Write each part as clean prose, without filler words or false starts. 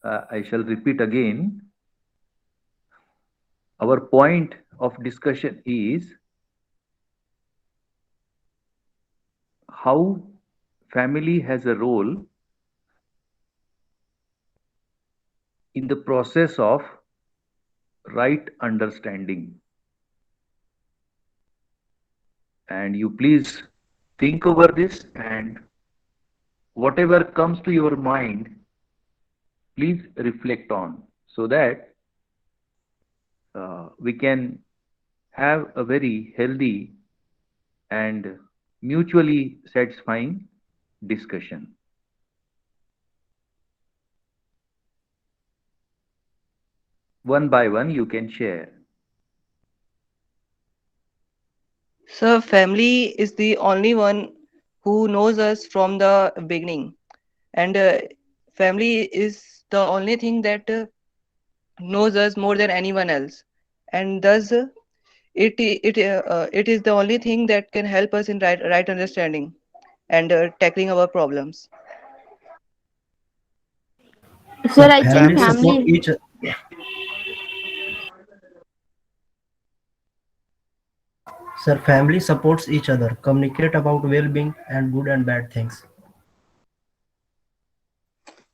I shall repeat again. Our point of discussion is how family has a role in the process of right understanding. And you please think over this, and whatever comes to your mind, please reflect on, so that we can have a very healthy and mutually satisfying discussion. One by one, you can share. So, family is the only one who knows us from the beginning, and family is the only thing that knows us more than anyone else, and thus it is the only thing that can help us in right understanding and tackling our problems. Sir, Sir, I think family support family. each Sir, family supports each other, communicate about well-being and good and bad things.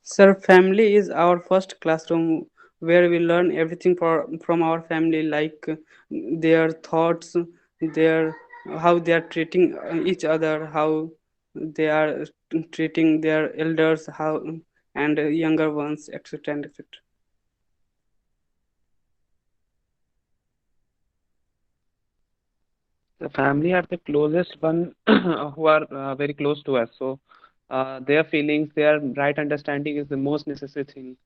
Sir, family is our first classroom where we learn everything from our family, like their thoughts, their how they are treating each other, how they are treating their elders, how and younger ones, etc. and etc. The family are the closest one who are very close to us. So their feelings, their right understanding is the most necessary thing.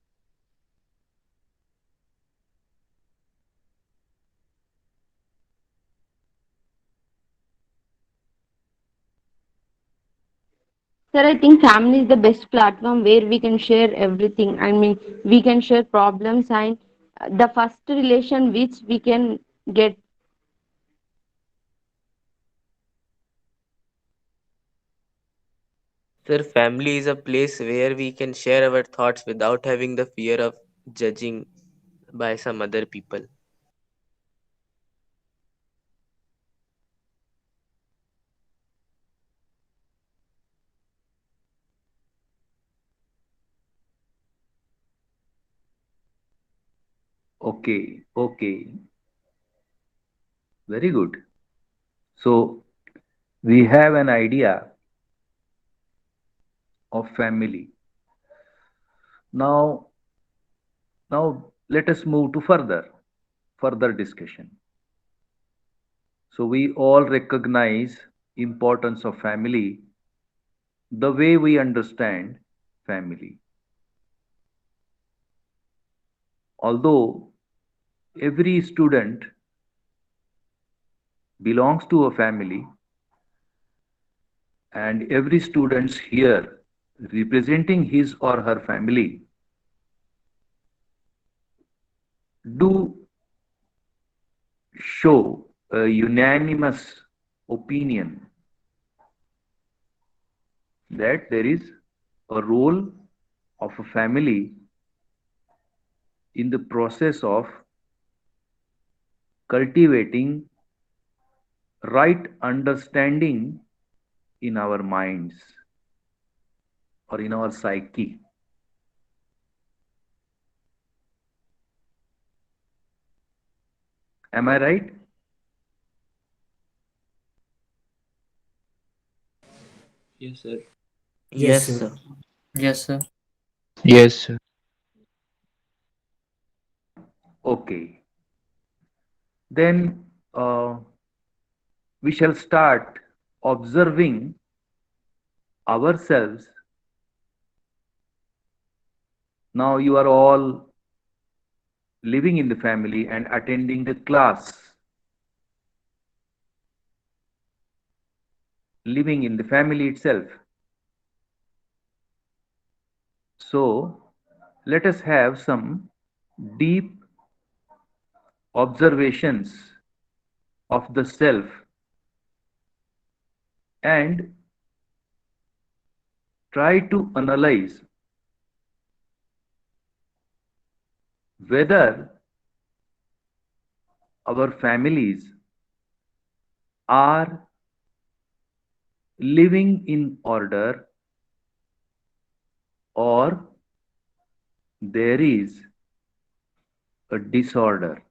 Sir, I think family is the best platform where we can share everything. I mean, we can share problems and the first relation which we can get. Sir, family is a place where we can share our thoughts without having the fear of judging by some other people. Okay, okay, very good. So we have an idea of family. Now, now let us move to further discussion. So we all recognize importance of family the way we understand family. Although every student belongs to a family, and every student here representing his or her family do show a unanimous opinion that there is a role of a family in the process of cultivating right understanding in our minds or in our psyche. Am I right? Yes, sir. Yes, Yes, sir. sir. Yes, sir. Yes, sir. Okay. Then we shall start observing ourselves. Now you are all living in the family and attending the class, living in the family itself. So let us have some deep observations of the self and try to analyze whether our families are living in order or there is a disorder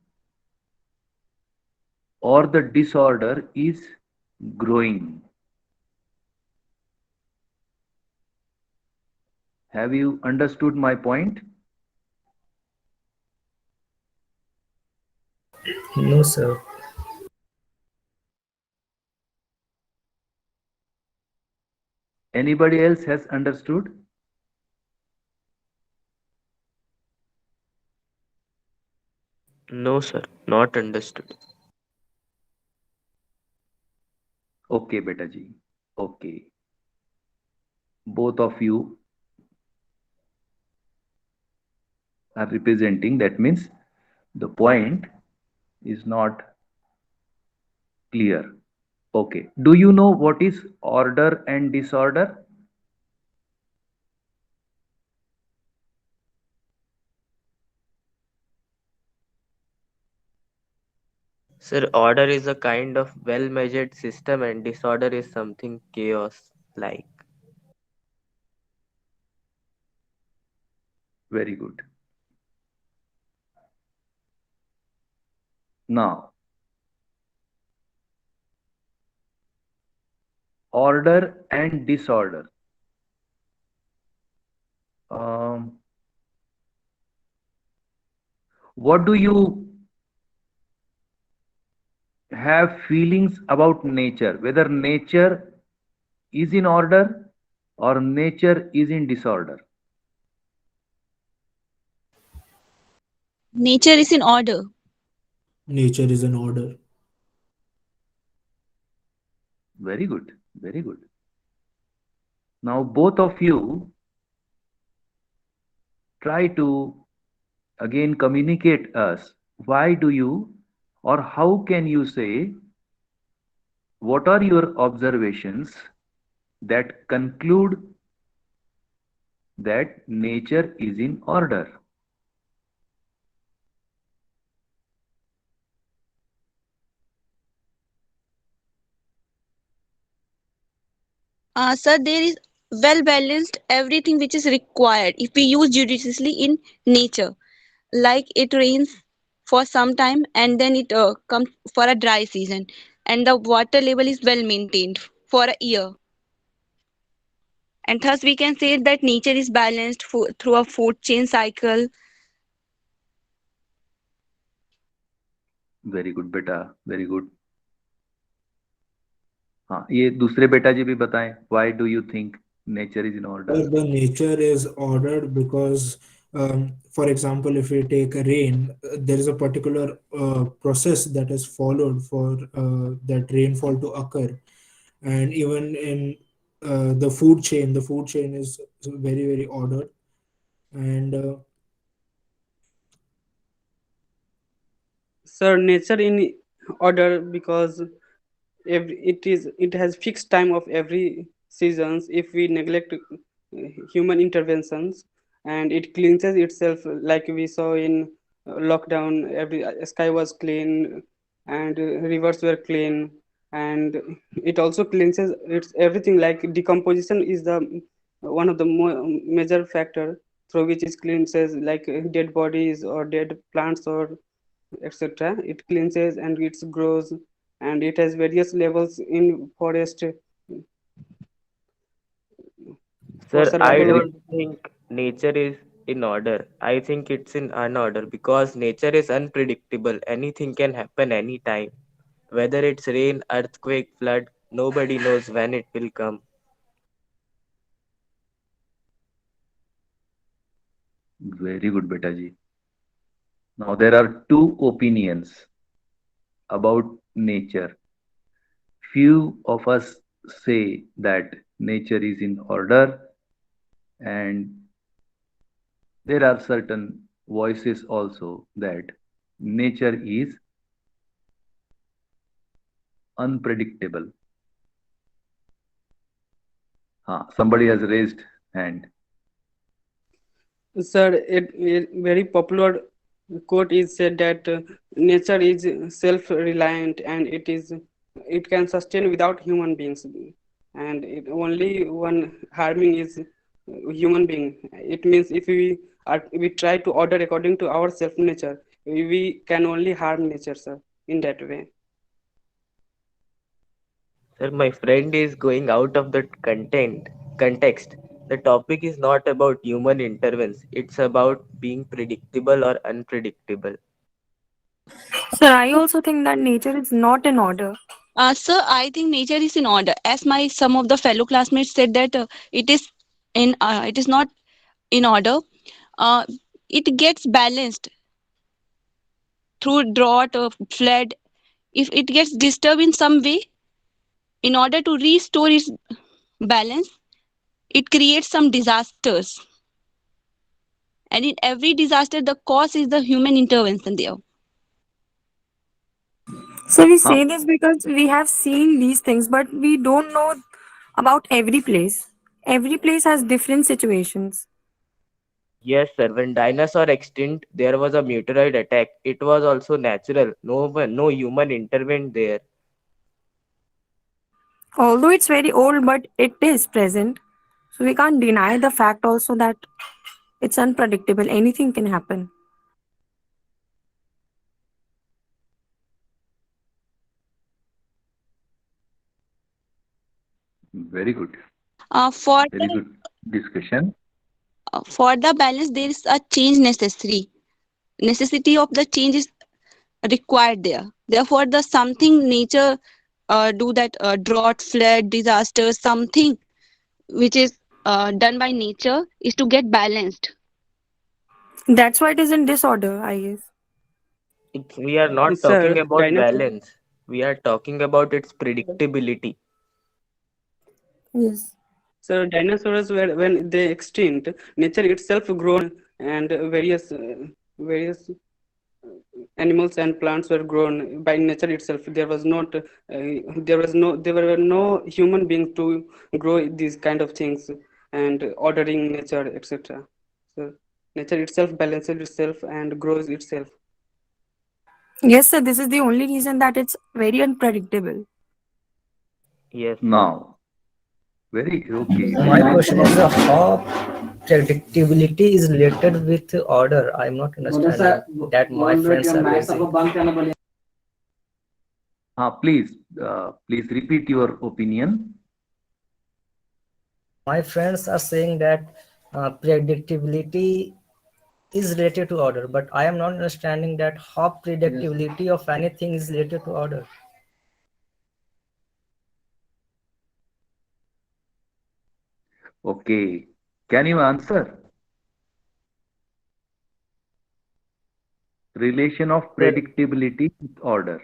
or the disorder is growing. Have you understood my point? No, sir. Anybody else has understood? No, sir, not understood. Okay, beta ji. Okay. Both of you are representing. That means the point is not clear. Okay. Do you know what is order and disorder? Sir, order is a kind of well measured system, and disorder is something chaos like. Very good. Now, order and disorder. Um, what do you have feelings about nature? Whether nature is in order or nature is in disorder? Nature is in order. Nature is an order. Very good. Very good. Now, both of you try to again communicate us. Why do you or how can you say what are your observations that conclude that nature is in order? Sir, there is well balanced everything which is required if we use judiciously in nature. Like it rains for some time and then it comes for a dry season, and the water level is well maintained for a year. And thus we can say that nature is balanced through a food chain cycle. Very good बेटा, very good. हाँ, ये दूसरे बेटा जी भी बताएं. Why do you think nature is in order? The nature is ordered because, for example, if we take rain, there is a particular process that is followed for that rainfall to occur. And even in the food chain is very, very ordered. And Sir, nature in order because it has fixed time of every seasons. If we neglect human interventions, and it cleanses itself, like we saw in lockdown, every sky was clean and rivers were clean, and it also cleanses it's everything. Like decomposition is the one of the major factor through which it cleanses, like dead bodies or dead plants or etc. It cleanses and it grows, and it has various levels in forest for Sir, I survival of. Very don't think nature is in order. I think it's in unorder because nature is unpredictable. Anything can happen anytime. Whether it's rain, earthquake, flood, nobody knows when it will come. very good बेटा जी. Now there are two opinions about nature. Few of us say that nature is in order, and there are certain voices also that nature is unpredictable. Somebody has raised hand. Sir, it very popular quote is said that nature is self-reliant and it can sustain without human beings, and only one harming is human being. It means if we try to order according to our self nature, we can only harm nature, sir, in that way. Sir, my friend is going out of the context. The topic is not about human intervention. It's about being predictable or unpredictable. Sir, I also think that nature is not in order. Sir, I think nature is in order. As my some of the fellow classmates said that it is not in order. Uh, it gets balanced through drought or flood. If it gets disturbed in some way, in order to restore its balance, it creates some disasters. And in every disaster, the cause is the human intervention there. So we Huh. say this because we have seen these things, but we don't know about every place. Every place has different situations. Yes, sir. When dinosaur extinct, there was a meteorite attack. It was also natural. No human intervened there. Although it's very old, but it is present. So we can't deny the fact also that it's unpredictable. Anything can happen. Very good. Uh, for Very the good discussion. for the balance, there is a change necessary. Necessity of the change is required there. Therefore, the something nature do that drought, flood, disaster, something which is done by nature is to get balanced. That's why it is in disorder, I guess. We are not talking Sir, about balance. We are talking about its predictability. Yes. so dinosaurs were when they extinct, nature itself grown and various animals and plants were grown by nature itself. There were no human being to grow these kind of things and ordering nature, etc. So nature itself balances itself and grows itself. Yes, sir. This is the only reason that it's very unpredictable. Yes, sir. Now, very okay, My very good. question is how predictability is related with order. I'm not understanding that my friends are raising. Please repeat your opinion. My friends are saying that predictability is related to order, but I am not understanding that how predictability of anything is related to order. Okay. Can you answer? Relation of Sir, predictability with order.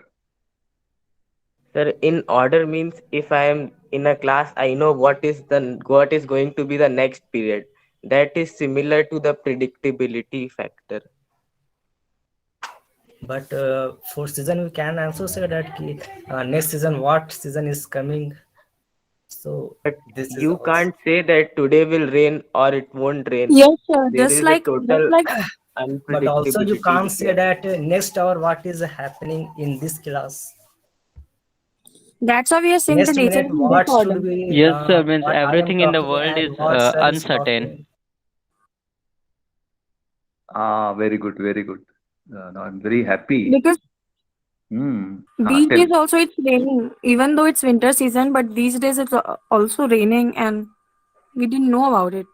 sir, in order means if I am in a class, I know what is going to be the next period. That is similar to the predictability factor. But for season, we can also say that next season, what season is coming. So But this is you also. can't say that today will rain or it won't rain. Yes, sir. There is a Just total like But also you unpredictability can't with say that. that next hour what is happening in this class. that's why we are saying the Next nature minute is in what disorder. should be Yes, sir, means what I am everything in the talking world and is what sir is uncertain. talking. Very good, very good. Now I'm very happy. Because these Tell. days also it's raining, even though it's winter season, but these days it's also raining and we didn't know about it.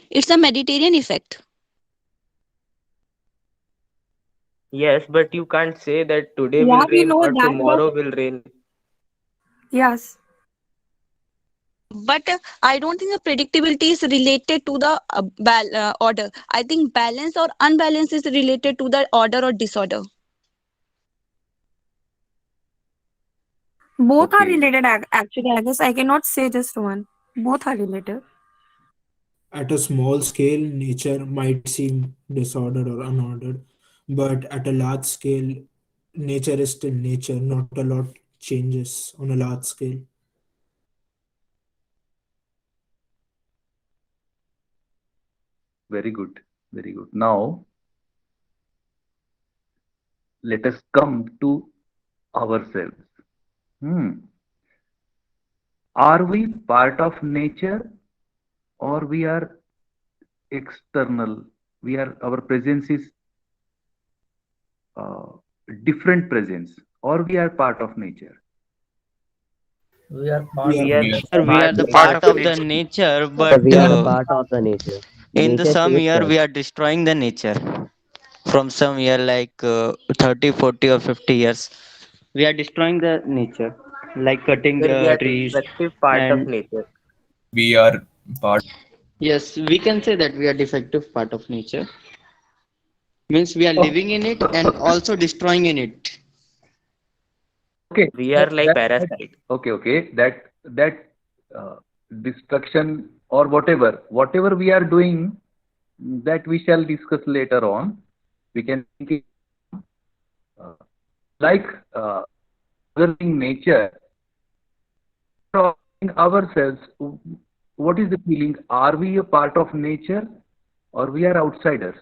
It's a Mediterranean effect. Yes, but you can't say that today Yeah, will we rain know or that, but tomorrow will rain. yes, But I don't think the predictability is related to the order. I think balance or unbalance is related to the order or disorder. both are Okay. related actually. I guess I cannot say just one. Both are related. At a small scale, nature might seem disordered or unordered, but at a large scale, nature is still nature. Not a lot changes on a large scale. Very good. Very good. Now, let us come to ourselves. Hmm. Are we part of nature or we are external? We are our presence is uh, different presence, or we are part of nature. We are part We of are nature. Sir, we are part the part part of of the nature. nature, Yeah, but we are the part of the nature. in the Nature some saves year us. we are destroying the nature. From some year like 30, 40 or 50 years, we are destroying the nature, like cutting Where we the are trees. defective part of And nature. We are part. yes, we can say that we are defective part of nature. Means we are Oh, living in it and also destroying in it. okay. We are like parasite. Okay, okay. That uh, destruction or whatever we are doing, that we shall discuss later on. We can think it uh, like observing nature, observing ourselves. What is the feeling? Are we a part of nature or we are outsiders?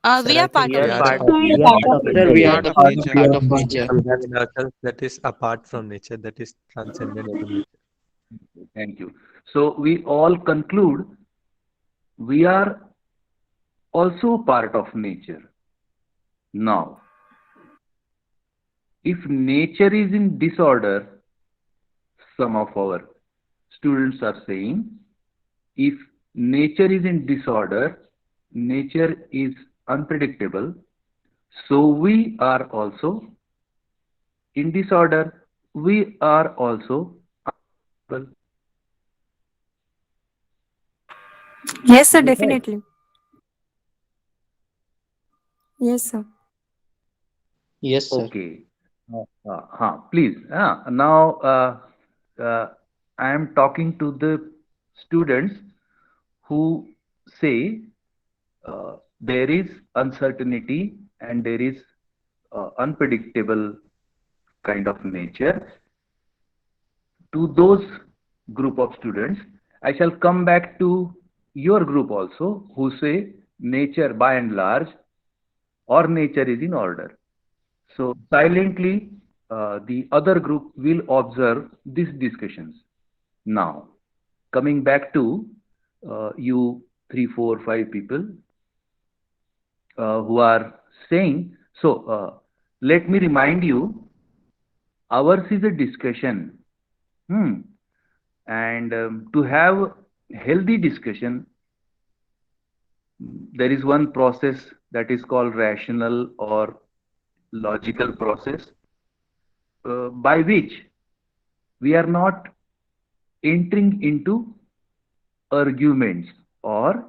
We Sir, are I part think We of are we are part nature. a, We are We are part part of of Sir, nature. we nature. are Part the of part nature. of nature. something in ourselves that is apart from nature, that is transcendent to nature. Thank you. So we all conclude we are also part of nature. Now, if nature is in disorder, some of our students are saying, if nature is in disorder, nature is unpredictable, so we are also in disorder. We are also unpredictable. Yes, sir, Is it right? definitely. Yes, sir. Yes, sir. Okay. Please. Now, uh, I am talking to the students who say there is uncertainty and there is unpredictable kind of nature. To those group of students, I shall come back to your group also, who say nature by and large or nature is in order. So silently, the other group will observe these discussions. Now, coming back to you three, four, five people who are saying, so let me remind you, ours is a discussion. Hmm. And to have healthy discussion, there is one process that is called rational or logical process, by which we are not entering into arguments or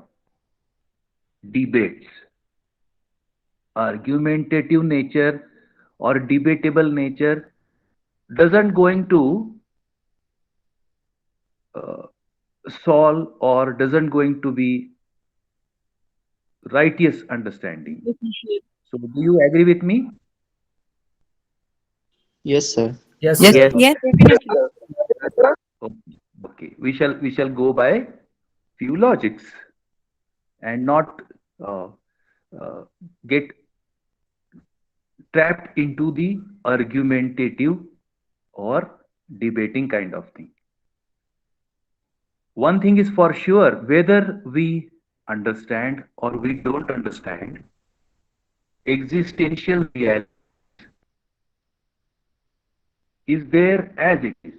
debates. Argumentative nature or debatable nature doesn't going to uh, solve or doesn't going to be righteous understanding. So do you agree with me? Yes, sir. Yes, Yes. sir. Yes. Yes, definitely. Okay. Okay. We shall go by few logics and not uh, uh, get trapped into the argumentative or debating kind of thing. One thing is for sure, whether we understand or we don't understand, existential realities is there as it is.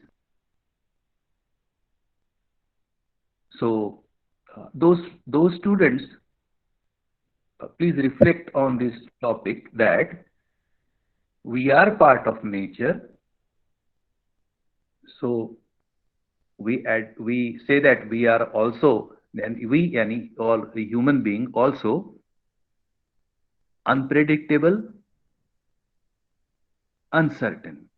So those students, please reflect on this topic that we are part of nature. So we say that we are also, and we any all human being also unpredictable, uncertain.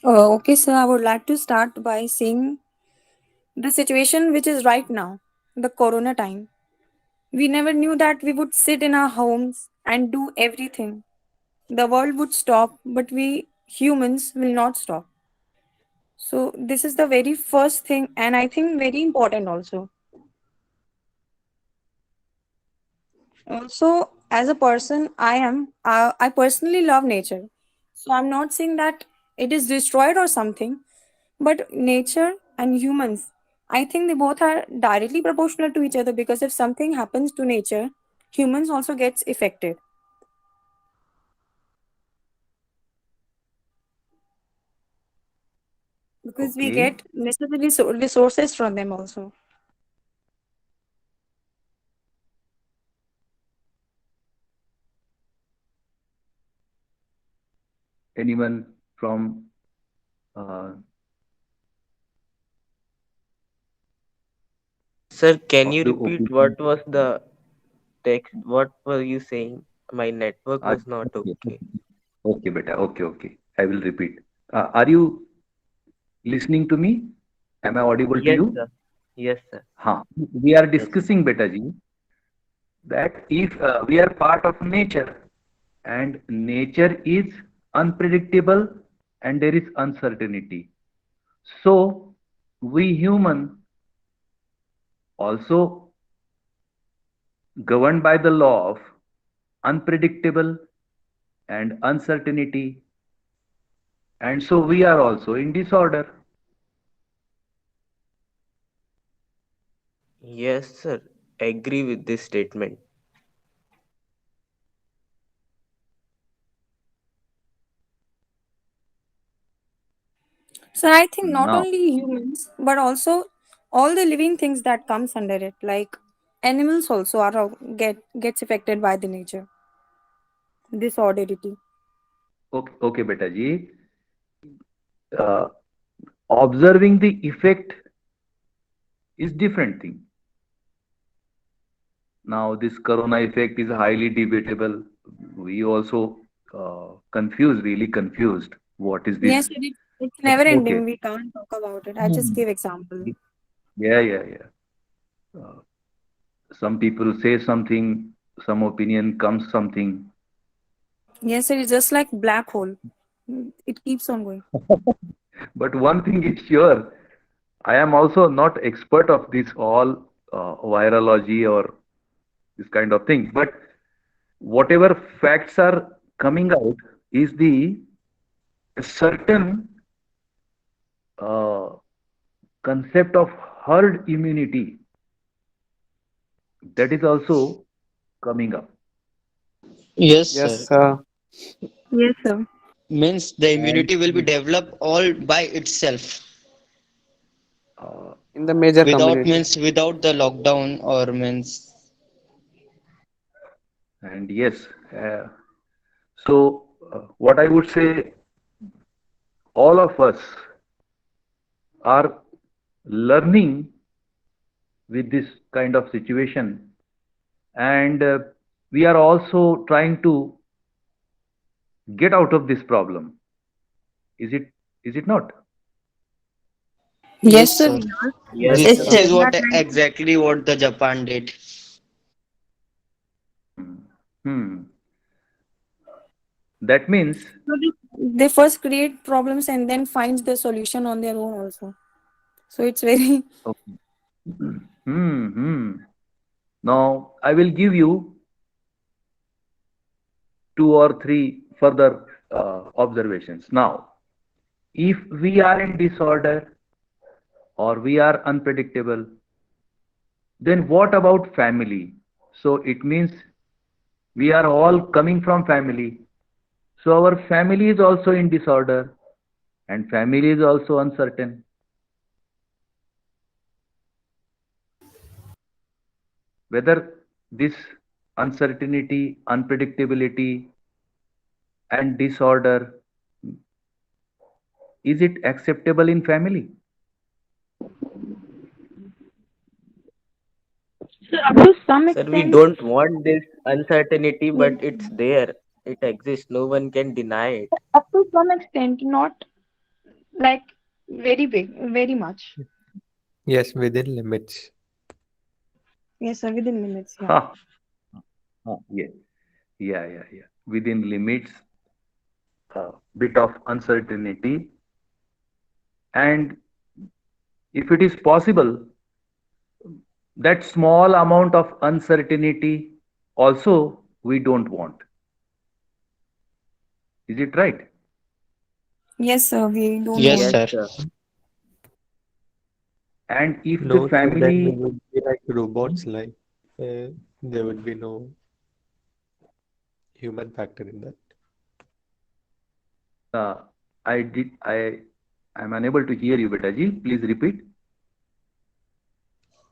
Okay, so I would like to start by saying the situation which is right now, the corona time. We never knew that we would sit in our homes and do everything. The world would stop, but we humans will not stop. So, this is the very first thing, and I think very important also. Also, as a person, I personally love nature. So I'm not saying that it is destroyed or something, but nature and humans, I think they both are directly proportional to each other because if something happens to nature, humans also gets affected because we Okay. get necessary resources from them also. Anyone from uh, Sir, can of you the repeat opinion? what was the text? What were you saying? My network Are, was not okay, okay. okay, beta. Okay, okay. I will repeat. Are you listening to me? Am I audible to Yes, you? sir. Yes, sir. Huh. We are Yes, sir. discussing, beta ji, that if we are part of nature and nature is unpredictable and there is uncertainty. So we human also governed by the law of unpredictable and uncertainty, and so we are also in disorder. Yes, sir. Agree with this statement. So I think not Now, only humans, but also all the living things that comes under it, like animals also are gets affected by the nature disorderity. okay, okay, beta ji, uh, observing the effect is different thing. Now, this corona effect is highly debatable. We also confused, really confused. What is this? Yes, it's never Okay. ending. We can't talk about it. I just Hmm. give example. Yeah, yeah, yeah. Some people say something, some opinion comes something. Yes, it is just like black hole. It keeps on going. But one thing is sure, I am also not expert of this all virology or this kind of thing. But whatever facts are coming out is the certain uh, concept of herd immunity that is also coming up. Yes, sir. Yes, Yes, sir. Means the And immunity will be developed all by itself uh, in the major without community. means without the lockdown or means. and yes, so what I would say, all of us are learning with this kind of situation, and we are also trying to get out of this problem. Is it? Is it not? Yes, Yes, sir. sir. We are. Yes, This It's sir. is we are what trying to. exactly what the Japan did. Hmm. Hmm. That means So they first create problems and then finds the solution on their own also. So it's very. okay. Hmm. Hmm. Now I will give you two or three further observations. Now, if we are in disorder or we are unpredictable, then what about family? So it means we are all coming from family. So our family is also in disorder and family is also uncertain. Whether this uncertainty, unpredictability, and disorder, is it acceptable in family? So up to some Sir, we extent, don't want this uncertainty, but it's there. It exists. No one can deny it. up to some extent, not like very big, very much. Yes, within limits. Yes, sir, within limits. Yeah. Ha, yeah, yeah, yeah, yeah. Within limits, bit of uncertainty, and if it is possible, that small amount of uncertainty also we don't want. Is it right? Yes, sir, we don't Yes, want. Yes, sir. sir. And if the No, sir, then we family, would be like robots, like there would be no human factor in that. uh, I'm unable to hear you, Betaji. Please repeat.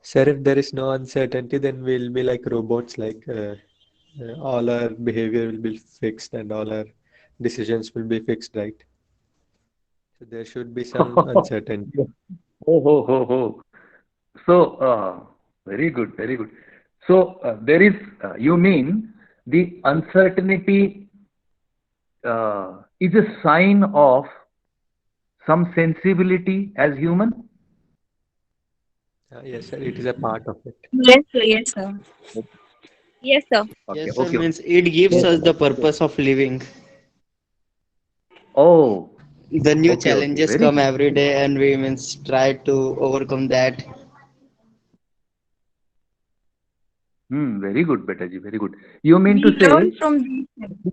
Sir, if there is no uncertainty, then we'll be like robots, like all our behavior will be fixed and all our decisions will be fixed, right? So there should be some uncertainty. Oh, ho, ho, ho. So, very good, very good. So, you mean the uncertainty is a sign of some sensibility as human? Yes, sir, it is a part of it. Yes, sir. Yes, sir. Yes, sir. Okay, Yes, sir, okay. means it gives us the purpose of living. Oh, The new okay, okay. challenges Very come good. every day, and we means try to overcome that. Very good, Betaji. Very good. You mean to We learn say, from these things.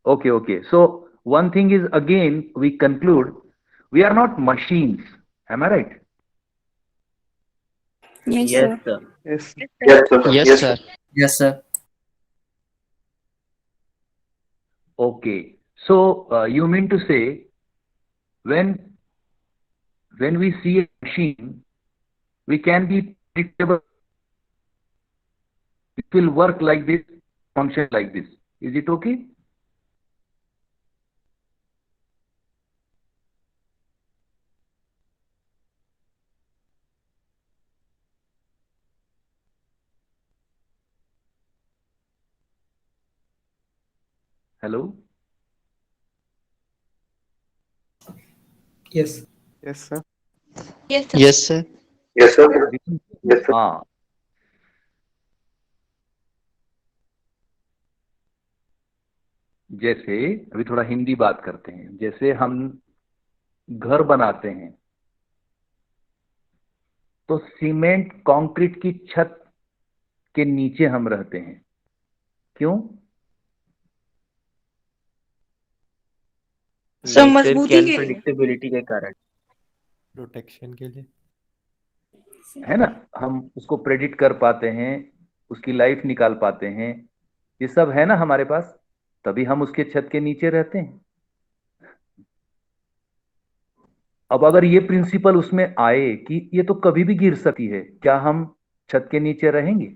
okay, okay. So, one thing is again, we conclude we are not machines. Am I right? Yes, Yes, sir. sir. Yes. Yes, sir. Yes, sir. Yes, sir. Okay. So, you mean to say when we see a machine, we can be predictable. It will work like this, function like this. Is it okay? Hello? Yes. Yes, sir. Yes, sir. Yes, sir. हाँ, जैसे अभी थोड़ा हिंदी बात करते हैं। जैसे हम घर बनाते हैं तो सीमेंट कंक्रीट की छत के नीचे हम रहते हैं। क्यों? सब नेचर की मजबूती के लिए। अनप्रडिक्टेबिलिटी के कारण। प्रोटेक्शन के लिए। है ना, हम उसको प्रेडिक्ट कर पाते हैं, उसकी लाइफ निकाल पाते हैं। ये सब है ना हमारे पास, तभी हम उसके छत के नीचे रहते हैं। अब अगर ये प्रिंसिपल उसमें आए कि ये तो कभी भी गिर सकती है, क्या हम छत के नीचे रहेंगे?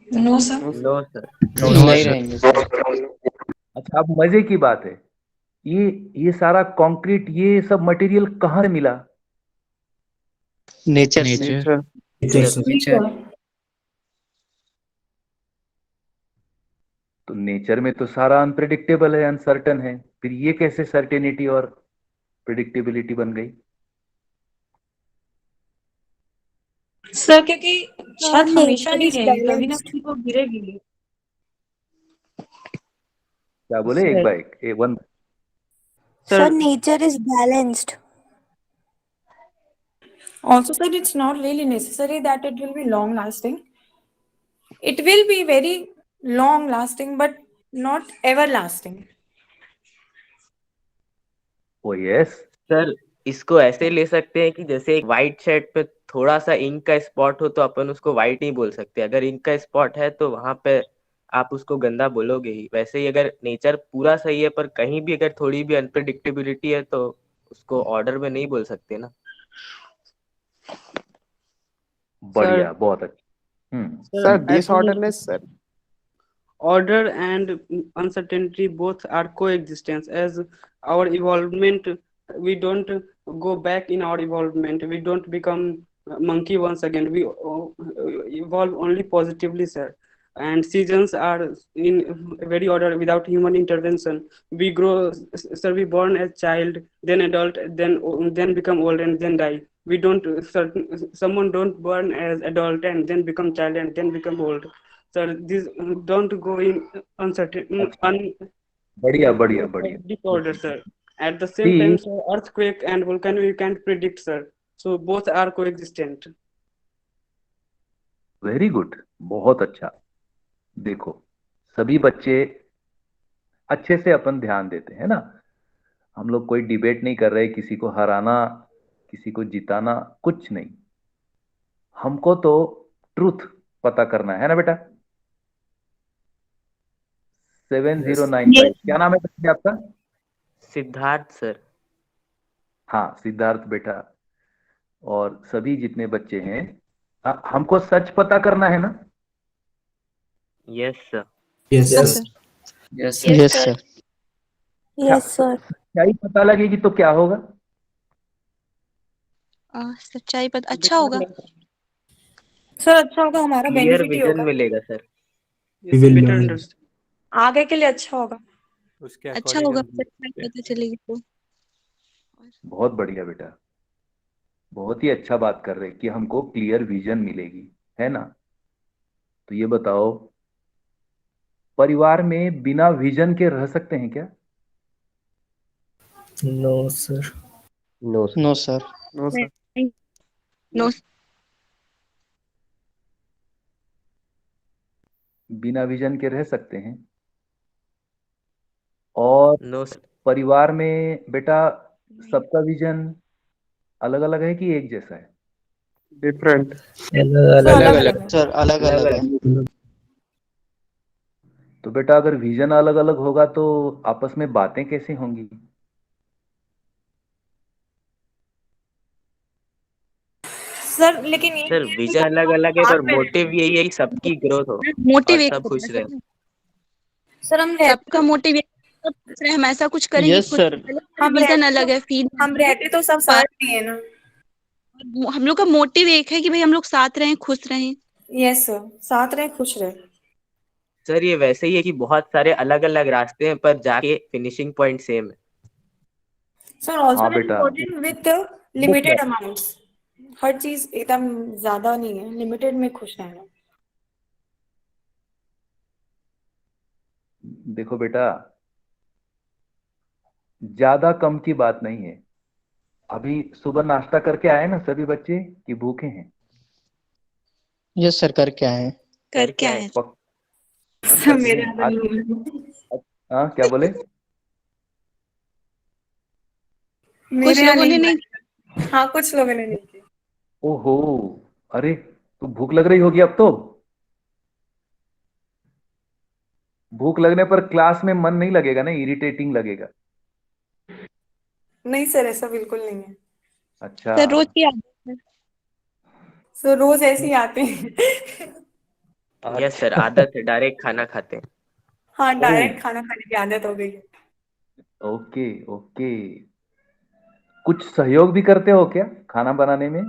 No sir. No, no sir. नहीं रहेंगे सर। अच्छा, अब मजे की बात है, ये ये सारा कंक्रीट, ये सब मटेरियल कहाँ से मिला? नेचर से। Nature. nature. Nature, nature sir. से। Nature. तो नेचर में तो सारा अनप्रिडिक्टेबल है, अनसर्टन है, फिर ये कैसे सर्टेनिटी और प्रिडिक्टेबिलिटी बन गई? सर क्योंकि Sir, छत हमेशा nature नहीं is रहेगी, कभी ना balanced. कभी तो गिरेगी। क्या बोले? एक sir bar one. Sir, sir nature is balanced. Also, sir, it's not really necessary that it will be long lasting. It will be very long lasting, but not everlasting. O yes. Sir, इसको ऐसे ले सकते हैं कि जैसे एक white shirt पे थोड़ा सा इंक का स्पॉट हो तो अपन उसको व्हाइट नहीं बोल सकते। अगर इंक का स्पॉट है तो वहां पे आप उसको गंदा बोलोगे ही। वैसे ही अगर नेचर पूरा सही है पर कहीं भी अगर थोड़ी भी अनप्रिडिक्टेबिलिटी है तो उसको ऑर्डर में नहीं बोल सकते ना। Sir, बढ़िया, बहुत अच्छा। sir, I think disorderliness, sir. Order and uncertainty both are coexistence. As our evolvement, we don't go back in our evolvement. We don't become monkey once again. We evolve only positively, sir. And seasons are in very order without human intervention. We grow, sir. We born as child, then adult, then become old and then die. We don't certain someone don't born as adult and then become child and then become old. Sir, these don't go in uncertain, अच्छा, बढ़िया बढ़िया बढ़िया। disorder, sir. At the same time, see, sir, earthquake and volcano you can't predict, sir. So both are coexistent. Very good, बहुत अच्छा। देखो, सभी बच्चे अच्छे से अपन ध्यान देते हैं ना। हम लोग कोई डिबेट नहीं कर रहे, किसी को हराना, किसी को जिताना, कुछ नहीं। हमको तो ट्रूथ पता करना है ना बेटा। Seven zero Yes. Nine five क्या नाम है बच्चे आपका? सिद्धार्थ सर। हाँ, सिद्धार्थ बेटा। और सभी जितने बच्चे हैं, हमको सच पता करना है ना। Yes sir. Yes, Yes, sir. sir. Yes, sir. Yes, sir. Yes, sir. सच्चाई पता लगेगी तो क्या होगा? सच्चाई पता अच्छा होगा। सर अच्छा होगा, हमारा क्लियर बेनिफिट ही विजन होगा, मिलेगा sir. We Yes, will better learn. understand. आगे के लिए अच्छा होगा। उसके अच्छा अकॉर्डिंग होगा हम जी सच्चाई सकते हैं। पता चलेगी तो। बहुत बढ़िया बेटा, बहुत ही अच्छा बात कर रहे हैं कि हमको क्लियर विजन मिलेगी, है ना। तो ये बताओ, परिवार में बिना विजन के रह सकते हैं क्या? No, sir. No, sir. No, sir. No, sir. नहीं, नो। बिना विजन के रह सकते हैं। और नो सर। परिवार में बेटा सबका विजन अलग अलग है कि एक जैसा है? Different. सर अलग अलग अलग अलग। अलग अलग है। सर, अलग अलग अलग है। अलग। तो बेटा अगर विजन अलग अलग होगा तो आपस में बातें कैसे होंगी? सर लेकिन ये सर है कि विजन सब अलग लोग अलग है, पर साथ में मोटिव रहेंगे। यही है कि सबकी ग्रोथ हो मोटिव और एक सब होता खुश है रहे। सर। सर हम रहते सबका तो मोटिव एक सब खुश रहे, हम ऐसा कुछ करेंगे यस खुद सर। के लिए, हम विजन रहते अलग तो है, फील हम अलग है। रहते तो सब साथ पर में है ना। हम लोग का मोटिव एक है कि भाई हम लोग साथ रहें, खुश रहें। यस सर, साथ रहे खुश रहे। सर ये वैसे ही है कि बहुत सारे अलग अलग रास्ते हैं पर जाके फिनिशिंग पॉइंट सेम है। सर ऑल्सो हाँ नॉट बेटा, इम्पोर्टेंट विथ लिमिटेड अमाउंट्स। हर चीज एकदम ज्यादा नहीं है, लिमिटेड में खुश रहना। देखो बेटा, ज्यादा कम की बात नहीं है। अभी सुबह नाश्ता करके आए ना सभी बच्चे कि भूखे हैं? यस सर, करके आए हैं। कर करके क्या आए है। सर। पक, सर अच्छा मेरे किए अंदर आज? नहीं है। हाँ, क्या बोले? कुछ मेरे यहाँ लोगों ने नहीं नहीं। है। हाँ कुछ लोगों ने नहीं किया। ओहो, अरे तो भूख लग रही होगी अब तो। भूख लगने पर क्लास में मन नहीं लगेगा ना, इरिटेटिंग लगेगा। नहीं सर, ऐसा बिल्कुल नहीं है। अच्छा। सर रोज की आदत है। सर रोज ऐसे ही आते हैं। यस सर, अच्छा। आदत है, डायरेक्ट खाना खाते हैं। हाँ ओ, डायरेक्ट खाना खाने की आदत हो गई है। Okay okay. कुछ सहयोग भी करते हो क्या खाना बनाने में?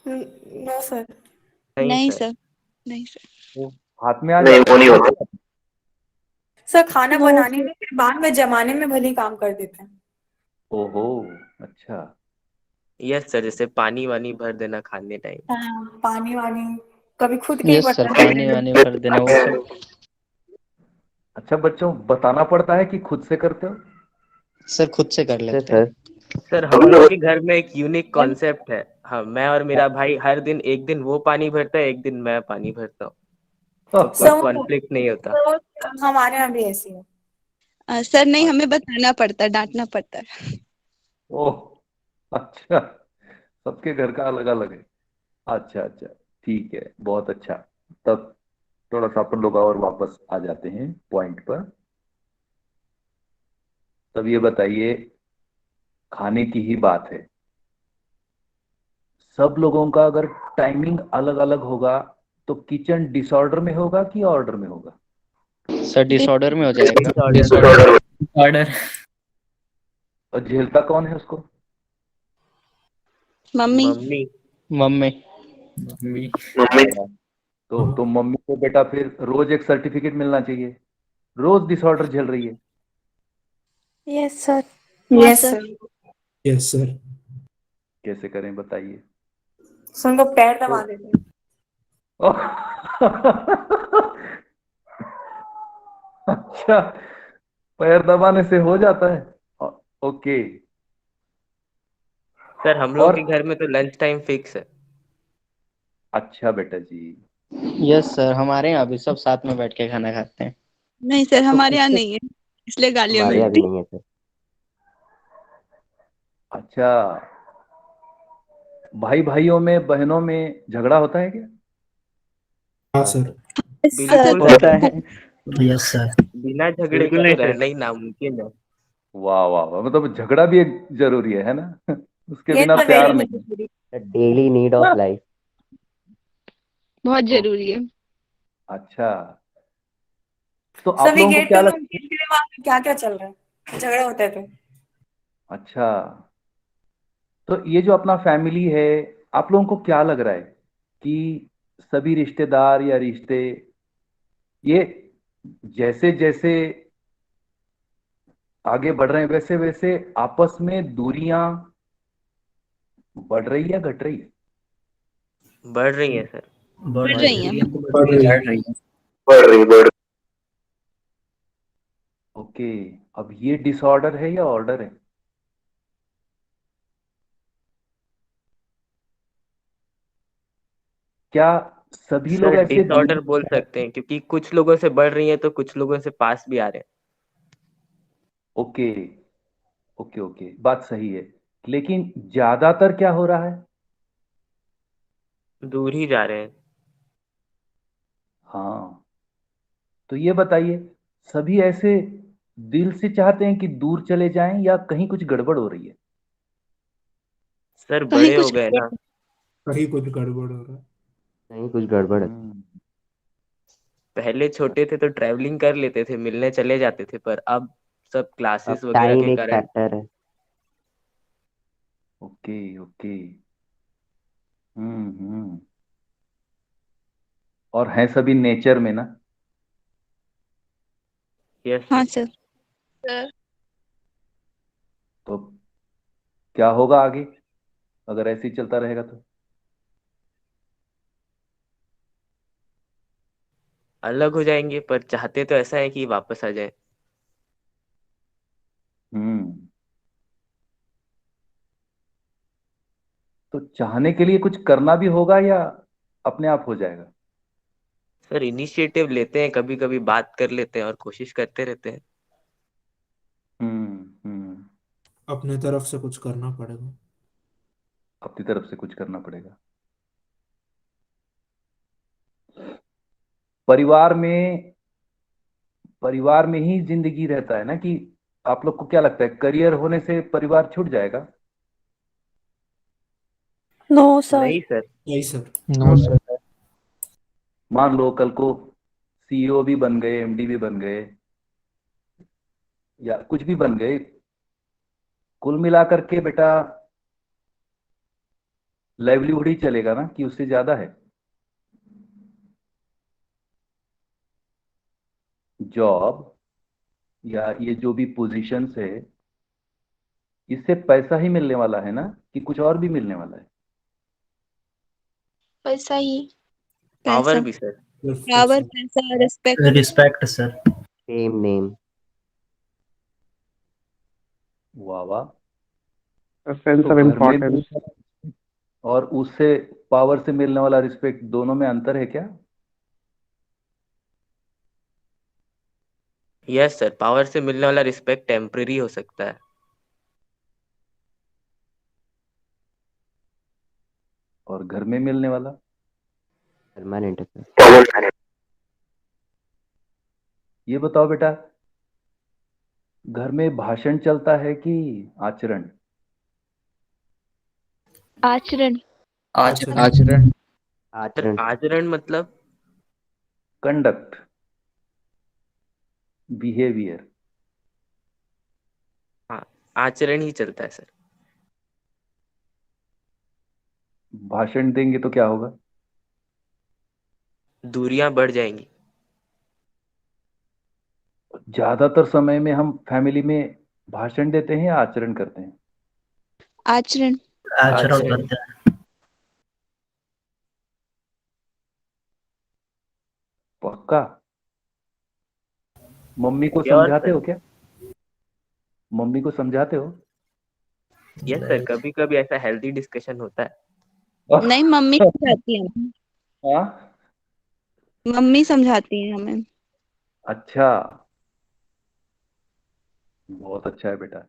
No sir. नहीं नहीं सर। सर। नहीं सर। वो हाथ में आ जाता है, नहीं होता? सर खाना वो बनाने में फिर बाद में जमाने में भले ही काम कर देते हैं। ओहो, अच्छा। यस सर, जैसे पानी वानी भर देना खाने टाइम। हाँ पानी वानी, कभी खुद के ही यस सर, बर्तन धो पानी वानी देते भर देना वो सब। अच्छा बच्चों, बताना पड़ता है कि खुद से करते हो? सर खुद से कर सर लेते हैं। सर हम लोग के घर में एक यूनिक कॉन्सेप्ट है। हाँ, मैं और मेरा भाई हर दिन, एक दिन वो पानी भरता है, एक दिन मैं पानी भरता हूँ। तो कोई सब कॉन्फ्लिक्ट नहीं होता। हमारे यहाँ भी ऐसी है। सर नहीं, हमें अच्छा। बताना पड़ता है, डांटना पड़ता है। ओह, अच्छा, सबके घर का अलग अलग है। अच्छा अच्छा, ठीक है, बहुत अच्छा। तब थोड़ा सा अपन लोग और वापस आ जाते हैं पॉइंट पर। तब ये बताइए, खाने की ही बात है, सब लोगों का अगर टाइमिंग अलग अलग होगा तो किचन डिसऑर्डर में होगा कि ऑर्डर में होगा? सर डिसऑर्डर में हो जाएगा। डिसऑर्डर में। Disorder. Order. और झेलता कौन है उसको? मम्मी। मम्मी। मम्मी। मम्मी। अच्छा, तो मम्मी को बेटा फिर रोज एक सर्टिफिकेट मिलना चाहिए, रोज डिसऑर्डर झेल रही है। Yes, sir. हाँ yes sir. Sir. Yes, sir. कैसे करें बताइए? सर उनको पैर तो दबा देते हैं। ओह, अच्छा, पैर दबाने से हो जाता है? ओके। सर हम लोग और के घर में तो लंच टाइम फिक्स है। अच्छा बेटा जी, यस सर, हमारे यहाँ भी सब साथ में बैठ के खाना खाते हैं। नहीं सर, तो हमारे यहाँ किससे? नहीं है, इसलिए गालियां हमारे यहाँ भी मिलती। नहीं है सर। अच्छा, भाई भाइयों में बहनों में झगड़ा होता है क्या? हाँ हाँ सर। सर। हाँ सर, बिल्कुल होता सर, है। Yes sir. बिना झगड़े के बिल्कुल तो नहीं सर। रहना ही नामुमकिन है। वाह वाह वाह, मतलब झगड़ा भी एक जरूरी है ना? उसके ये बिना तो प्यार वेरी नहीं नेसेसरी। डेली नीड ऑफ है। लाइफ। बहुत ओ, जरूरी है। अच्छा, तो सो आप वी लोगों को गेट क्या टू नो लगता है? कि वहाँ पे क्या क्या चल रहा है, झगड़ा होता है तो। अच्छा, तो ये जो अपना फैमिली है, आप लोगों को क्या लग रहा है कि सभी रिश्तेदार या रिश्ते, ये जैसे जैसे आगे बढ़ रहे हैं वैसे वैसे आपस में दूरियां बढ़ रही या घट रही है? बढ़ रही है सर। बढ़ बढ़ रही रही है। है। बढ़ रही है। ओके, अब ये डिसऑर्डर है या ऑर्डर है? क्या सभी लोग सर ऐसे डिसऑर्डर बोल सकते हैं, क्योंकि कुछ लोगों से बढ़ रही है तो कुछ लोगों से पास भी आ रहे ओके ओके ओके, बात सही है, लेकिन ज्यादातर क्या हो रहा है? हैं, दूर ही जा रहे हैं। हाँ, तो ये बताइए, सभी ऐसे दिल से चाहते हैं कि दूर चले जाएं या कहीं कुछ गड़बड़ हो रही है? सर कहीं बड़े हो कुछ गए ना। कहीं कुछ गड़बड़ हो रहा है। नहीं, कुछ गड़बड़ है। हम्म। पहले छोटे थे तो ट्रैवलिंग कर लेते थे, मिलने चले जाते थे, पर अब सब अब क्लासेस वगैरह टाइम के एक कारण। फैक्टर है। Okay okay. हम्म। और हैं सभी नेचर में ना? यस हाँ सर। सर। सर तो क्या होगा आगे अगर ऐसे ही चलता रहेगा तो? अलग हो जाएंगे, पर चाहते तो ऐसा है कि वापस आ जाए। हम्म। तो चाहने के लिए कुछ करना भी होगा या अपने आप हो जाएगा? सर इनिशिएटिव लेते हैं, कभी कभी बात कर लेते हैं और कोशिश करते रहते हैं। हम्म। अपने तरफ से कुछ करना पड़ेगा। अपनी तरफ से कुछ करना पड़ेगा। परिवार में, परिवार में ही जिंदगी रहता है ना कि? आप लोग को क्या लगता है, करियर होने से परिवार छूट जाएगा? No sir. नहीं सर। नहीं सर। No sir. मान लो कल को सीईओ भी बन गए, एमडी भी बन गए, या कुछ भी बन गए, कुल मिलाकर के बेटा लाइवलीहुड ही चलेगा ना, कि उससे ज्यादा है? जॉब या ये जो भी पोजीशंस है, इससे पैसा ही मिलने वाला है ना, कि कुछ और भी मिलने वाला है? पैसा ही। पावर पैसा। भी सर। सिर्फ पावर, पैसा। पैसा, respect. Respect sir. Same name. वाह वाह। सेंस तो ऑफ घर में इम्पोर्टेंस। भी और उससे पावर से मिलने वाला रिस्पेक्ट, दोनों में अंतर है क्या? यस सर, पावर से मिलने वाला रिस्पेक्ट टेम्पररी हो सकता है। और घर में मिलने वाला? परमानेंट है सर। ये बताओ बेटा, घर में भाषण चलता है कि आचरण? आचरण। आचरण। आचरण। सर आचरण। आचरण मतलब। Conduct, behaviour. हाँ, आचरण ही चलता है सर। भाषण देंगे तो क्या होगा? दूरियां बढ़ जाएंगी। ज्यादातर समय में हम फैमिली में भाषण देते हैं या आचरण करते हैं? आचरण। आचरण आचरण। करते हैं। पक्का? मम्मी को श्योर समझाते सर। हो क्या? मम्मी को समझाते हो? यस सर, नहीं। कभी कभी ऐसा हेल्दी डिस्कशन होता है। नहीं, मम्मी चाहती है। हाँ? मम्मी समझाती है हमें। अच्छा, बहुत अच्छा है बेटा,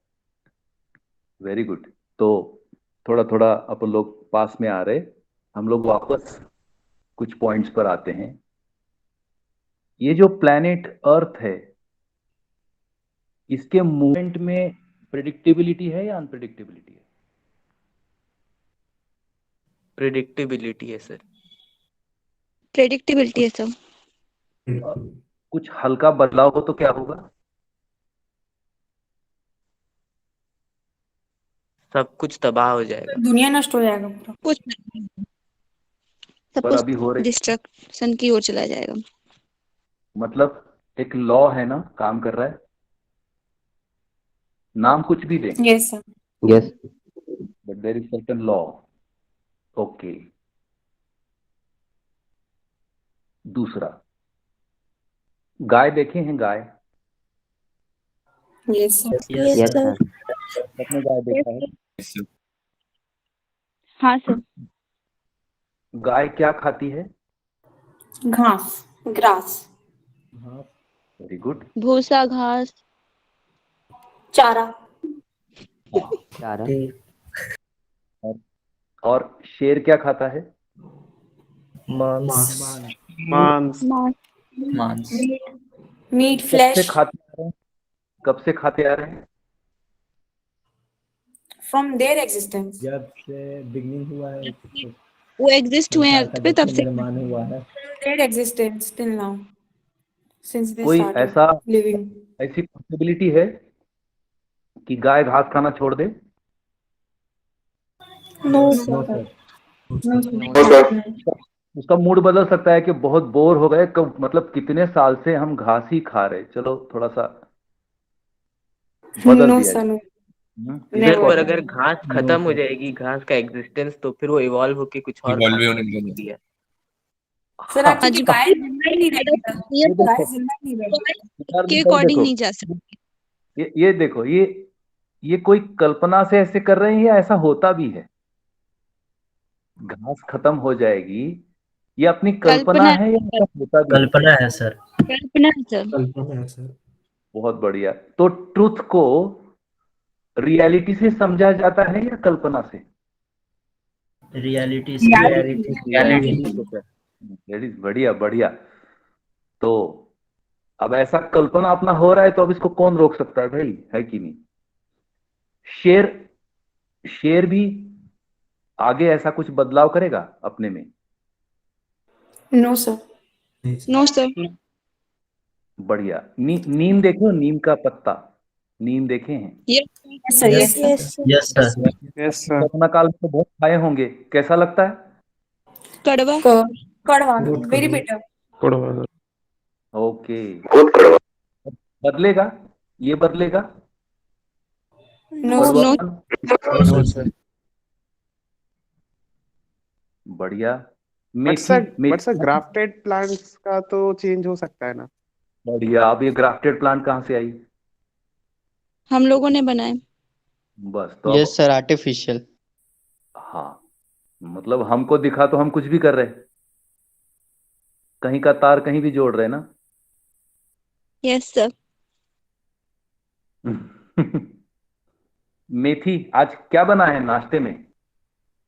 वेरी गुड। तो थोड़ा थोड़ा अपन लोग पास में आ रहे, हम लोग वापस कुछ पॉइंट्स पर आते हैं। ये जो प्लैनेट अर्थ है, इसके मूवमेंट में प्रिडिक्टेबिलिटी है या अनप्रिडिक्टेबिलिटी है? प्रिडिक्टेबिलिटी है सर। प्रेडिक्टेबिलिटी है सब। अ, कुछ हल्का बदलाव हो तो क्या होगा? सब कुछ तबाह हो जाएगा। दुनिया नष्ट हो जाएगा पूरा। कुछ नहीं, सब पर कुछ अभी हो रही, डिस्ट्रक्शन की ओर चला जाएगा। मतलब एक लॉ है ना, काम कर रहा है, नाम कुछ भी दें, yes sir. Yes. But there is certain law. Okay. दूसरा, गाय देखे हैं गाय? Yes sir. Yes, yes sir. Sir. आपने गाय Yes, देखा है? sir. हाँ सर। गाय क्या खाती है? घास, ग्रास, हाँ, वेरी गुड। भूसा, घास। चारा, हाँ, चारा। और, और शेर क्या खाता है? मांस। मांस। मांस। मांस। मीट, कब से फ्लैश, खाते आ रहे हैं? कब से खाते आ रहे हैं? From there existence. जब से बिगनिंग हुआ है, वो एग्जिस्ट हुए हैं संसार का अर्थ पे जब तब से से। निर्माण हुआ है। There existence till now, since they कोई स्टार्टेड ऐसा, लिविंग। ऐसी पॉसिबिलिटी है कि गाय घास खाना छोड़ दे? No no sir. Sir. No no sir. Sir. उसका उसका मूड बदल सकता है कि बहुत बोर हो गए, कब मतलब कितने साल से हम घास ही खा रहे, चलो थोड़ा सा बदल नो दिया सर, जाए। नो, किसी सर को पर नेवर। अगर घास नो खत्म हो सर। जाएगी, घास का एग्जिस्टेंस, तो फिर वो इवॉल्व होके कुछ और खा इवॉल्व होने सकती है। सर हाँ, हाँ एक्चुअली जी। गाय जिंदा ही नहीं रहेगी तब। ये गाय देखो, जिंदा ही नहीं रहेगी। के भाई अकॉर्डिंग देखो, नहीं जा सकते। ये देखो, ये कोई कल्पना से ऐसे कर रहे हैं या ऐसा होता भी है? घास खत्म हो जाएगी, ये अपनी कल्पना कल्पना। है या ऐसा होता भी है? कल्पना है सर। कल्पना है सर। कल्पना है सर। बहुत बढ़िया। तो ट्रुथ को रियलिटी से समझा जाता है या कल्पना से? रियलिटी से। रियलिटी। रियलिटी। रियलिटी को सर। That is बढ़िया बढ़िया। तो अब ऐसा कल्पना अपना हो रहा है, तो अब इसको कौन रोक सकता है भाई, है कि नहीं? शेर, शेर भी आगे ऐसा कुछ बदलाव करेगा अपने में? No sir. No sir. बढ़िया। नीम देखे हो, नीम का पत्ता, नीम देखे हैं? Yes. Yes sir. Yes. Yes sir. Yes, sir. Yes sir. Yes sir. Corona काल में तो बहुत खाए होंगे, कैसा लगता है? कड़वा। कड़वा, बहुत वेरी कड़वा। बिटर। कड़वा सर। ओके, बदलेगा, ये बदलेगा नो। नो। कड़वापन? No no sir. सर। बढ़िया। बट मेथी, सर बट सर मेथी ग्राफ्टेड प्लांट्स का तो चेंज हो सकता है ना। बढ़िया। अब ये ग्राफ्टेड प्लांट कहाँ से आई? हम लोगों ने बनाए। बस तो यस अब, सर, आर्टिफिशियल। हाँ, मतलब हमको दिखा तो हम कुछ भी कर रहे, कहीं का तार कहीं भी जोड़ रहे ना। Yes sir. मेथी, आज क्या बना है नाश्ते में,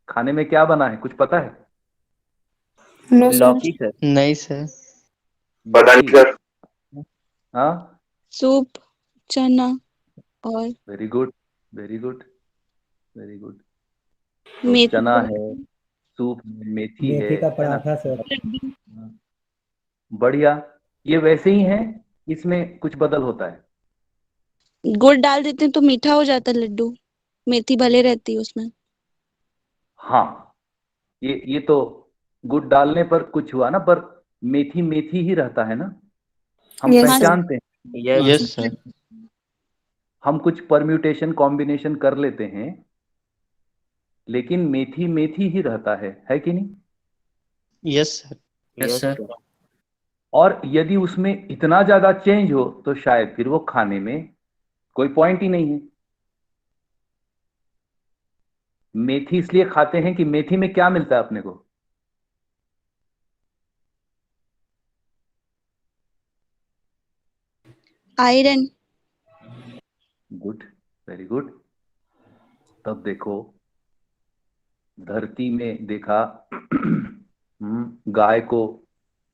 खाने में क्या बना है, कुछ पता है? No sir. लौकी सर। नहीं सर। पता नहीं सर। हाँ, सूप, चना और very good, very good, very good. तो मेथी चना का है, सूप में मेथी मेथी का है ना? पराठा सर। लड्डू। हाँ, बढ़िया। ये वैसे ही है, इसमें कुछ बदल होता है? गुड़ डाल देते हैं तो मीठा हो जाता है लड्डू। मेथी भले रहती है उसमें। हाँ, ये तो गुड़ डालने पर कुछ हुआ ना, पर मेथी मेथी ही रहता है ना, हम यस हाँ सर। पहचानते हैं। Yes yes sir. सर। हम कुछ परम्यूटेशन कॉम्बिनेशन कर लेते हैं, लेकिन मेथी मेथी ही रहता है कि नहीं? Yes sir. Yes yes sir. Sir. और यदि उसमें इतना ज्यादा चेंज हो तो शायद फिर वो खाने में कोई पॉइंट ही नहीं है। मेथी इसलिए खाते हैं कि मेथी में क्या मिलता है अपने को? Iron. Good, very good. तब देखो, धरती में देखा, गाय को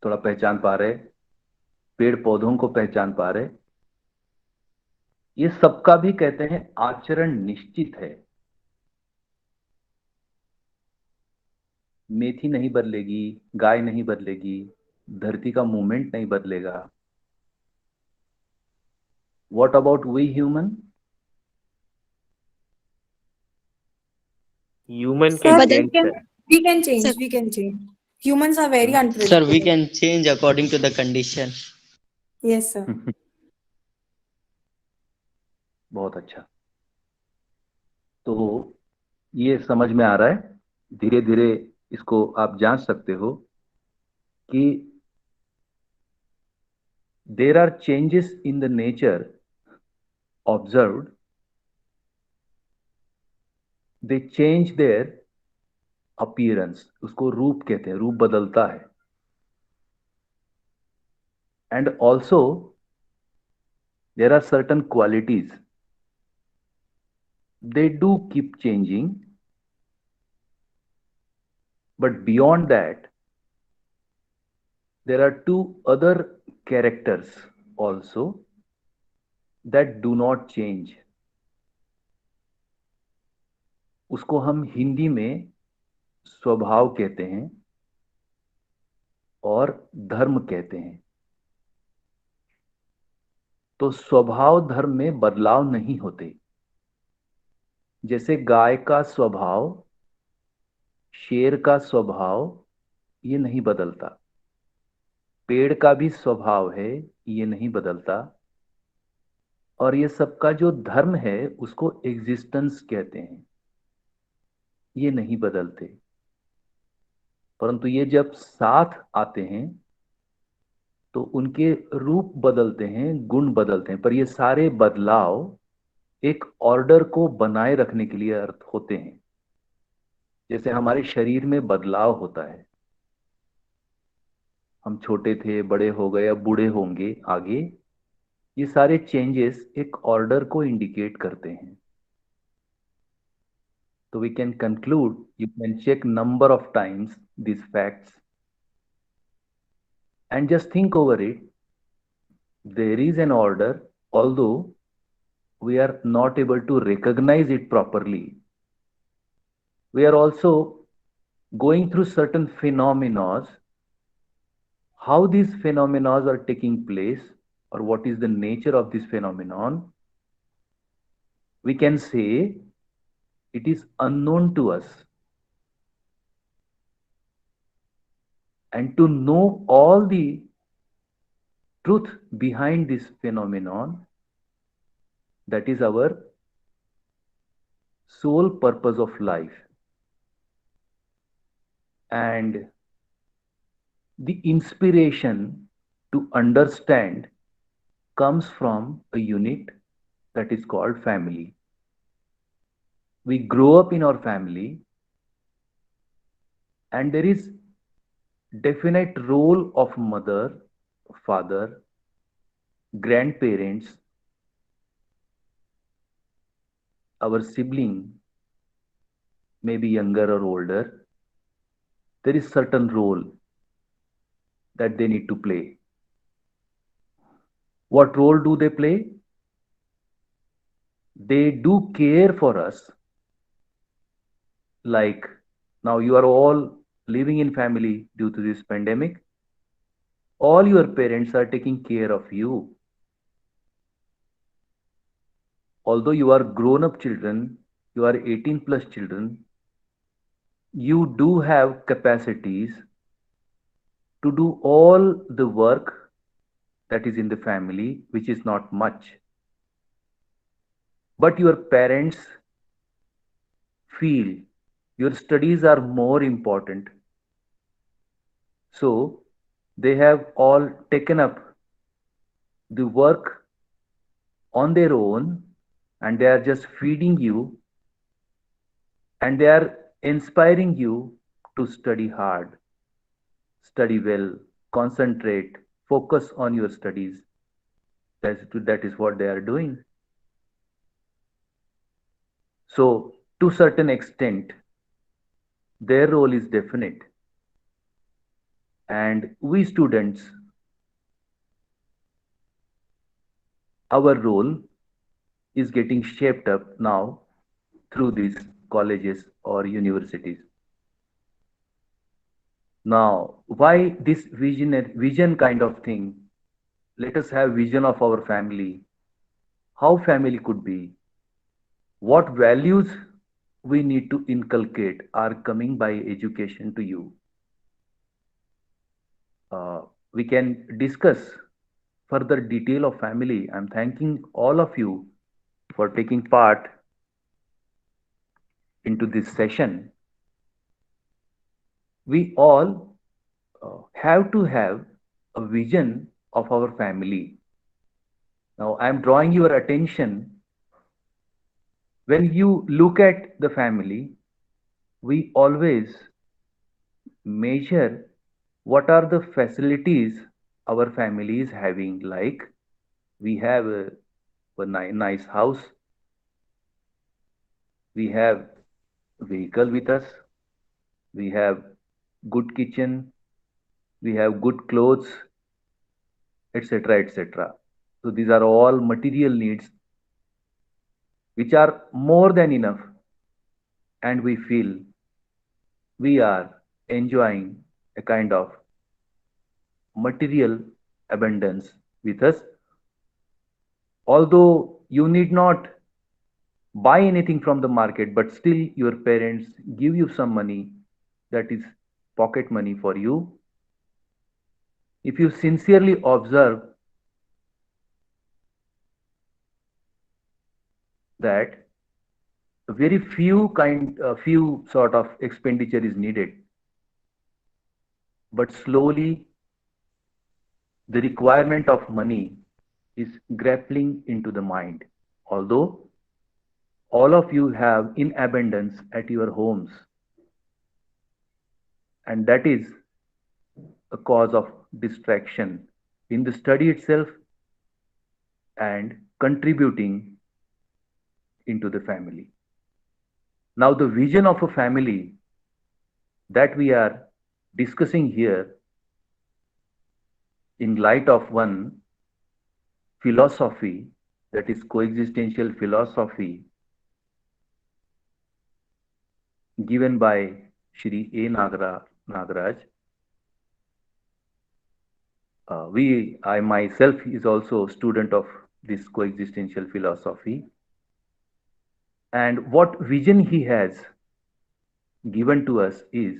थोड़ा पहचान पा रहे, पेड़ पौधों को पहचान पा रहे। ये सबका भी कहते हैं आचरण निश्चित है। मेथी नहीं बदलेगी, गाय नहीं बदलेगी, धरती का मूवमेंट नहीं बदलेगा। What about we human? Human can Sir, But change, sir. we can sir, change. We can change. Humans are very Sir, we unpredictable. can change according to the condition. Yes, sir. बहुत अच्छा। तो ये समझ में आ रहा है, धीरे धीरे इसको आप जांच सकते हो कि there are changes in the nature observed, they change their appearance, उसको रूप कहते हैं, रूप बदलता है। And also there are certain qualities, they do keep changing, but beyond that there are two other characters also that do not change। उसको हम हिंदी में स्वभाव कहते हैं और धर्म कहते हैं। तो स्वभाव धर्म में बदलाव नहीं होते। जैसे गाय का स्वभाव, शेर का स्वभाव, ये नहीं बदलता। पेड़ का भी स्वभाव है, ये नहीं बदलता। और ये सबका जो धर्म है उसको एग्जिस्टेंस कहते हैं, ये नहीं बदलते। परंतु ये जब साथ आते हैं तो उनके रूप बदलते हैं, गुण बदलते हैं, पर ये सारे बदलाव एक ऑर्डर को बनाए रखने के लिए अर्थ होते हैं। जैसे हमारे शरीर में बदलाव होता है, हम छोटे थे, बड़े हो गए, अब बूढ़े होंगे आगे, ये सारे चेंजेस एक ऑर्डर को इंडिकेट करते हैं। तो we can conclude, you can check number of times these facts and just think over it. There is an order, although we are not able to recognize it properly. We are also going through certain phenomena. How these phenomena are taking place or what is the nature of this phenomenon, we can say it is unknown to us. And to know all the truth behind this phenomenon, that is our sole purpose of life. And the inspiration to understand comes from a unit that is called family. We grow up in our family, and there is definite role of mother, father, grandparents, our sibling, maybe younger or older. There is certain role that they need to play. What role do they play? They do care for us. Like now you are all living in family due to this pandemic. All your parents are taking care of you. Although you are grown up children, you are 18 plus children, you do have capacities to do all the work that is in the family, which is not much. But your parents feel your studies are more important. So they have all taken up the work on their own, and they are just feeding you, and they are inspiring you to study hard, study well, concentrate, focus on your studies. That is what they are doing. So, to certain extent, their role is definite, and we students, our role is getting shaped up now through these colleges or universities. Now, why this vision kind of thing? Let us have vision of our family, how family could be, what values we need to inculcate are coming by education to you. We can discuss further detail of family. I'm thanking all of you for taking part into this session. We all have to have a vision of our family. Now, I'm drawing your attention. When you look at the family, we always measure what are the facilities our family is having. Like we have a nice house, we have vehicle with us, we have good kitchen, we have good clothes, etc., etc. So these are all material needs which are more than enough, and we feel we are enjoying a kind of material abundance with us. Although you need not buy anything from the market, but still your parents give you some money, that is pocket money for you. If you sincerely observe that, very few sort of expenditure is needed, but slowly the requirement of money is grappling into the mind. Although all of you have in abundance at your homes, and that is a cause of distraction in the study itself and contributing into the family. Now, the vision of a family that we are discussing here in light of one philosophy, that is coexistential philosophy, given by Shri A. Nagaraj. I myself is also a student of this coexistential philosophy. And what vision he has given to us is,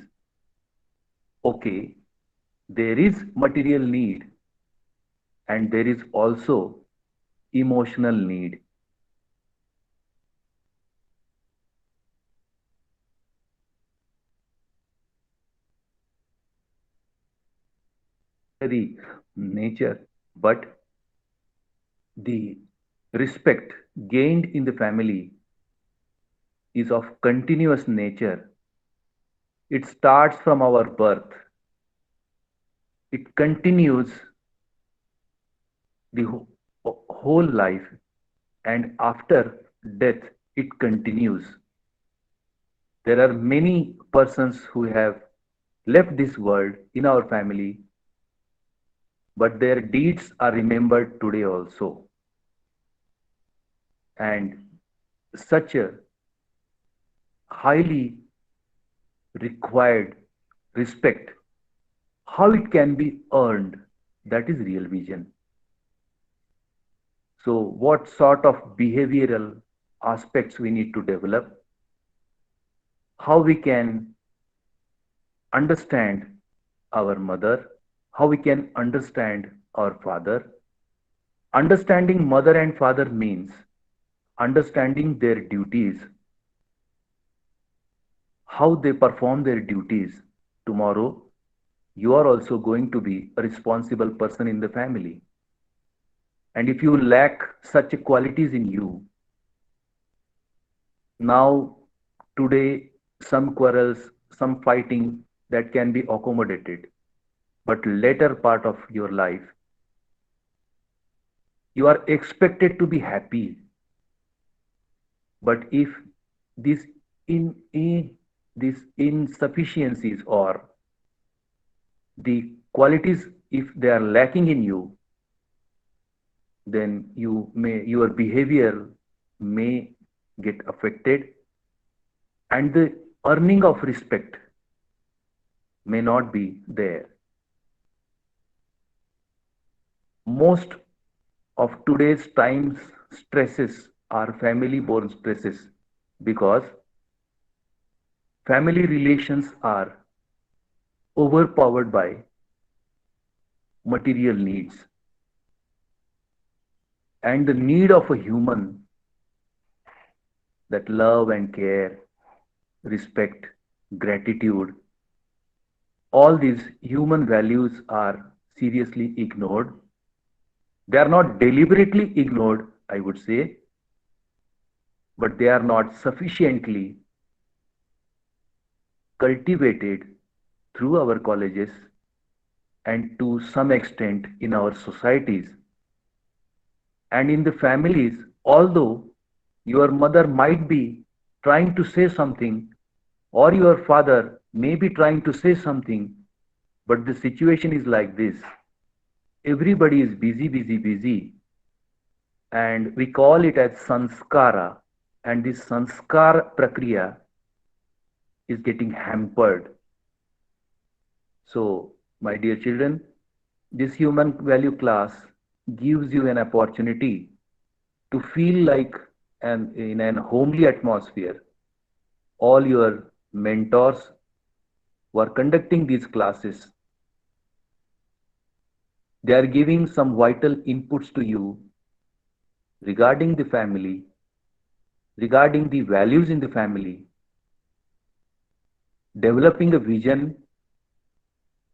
okay, there is material need and there is also emotional need. The nature, but the respect gained in the family is of continuous nature. It starts from our birth, it continues the whole life, and after death, it continues. There are many persons who have left this world in our family, but their deeds are remembered today also. And such a highly required respect, how it can be earned, that is real vision. So, what sort of behavioral aspects we need to develop, how we can understand our mother, how we can understand our father. Understanding mother and father means understanding their duties, how they perform their duties. Tomorrow, you are also going to be a responsible person in the family. And if you lack such qualities in you, now, today, some quarrels, some fighting that can be accommodated. But later part of your life, You are expected to be happy, but if these in these insufficiencies or the qualities, if they are lacking in you, then your behavior may get affected, and the earning of respect may not be there. Most of today's times stresses are family born stresses because family relations are overpowered by material needs, and the need of a human, that love and care, respect, gratitude, all these human values are seriously ignored. They are not deliberately ignored, I would say, but they are not sufficiently cultivated through our colleges and to some extent in our societies and in the families. Although your mother might be trying to say something, or your father may be trying to say something, but the situation is like this. Everybody is busy, busy, busy, and we call it as sanskara, and this sanskar prakriya is getting hampered. So, my dear children, this human value class gives you an opportunity to feel like in an homely atmosphere. All your mentors who are conducting these classes, they are giving some vital inputs to you regarding the family, regarding the values in the family, developing a vision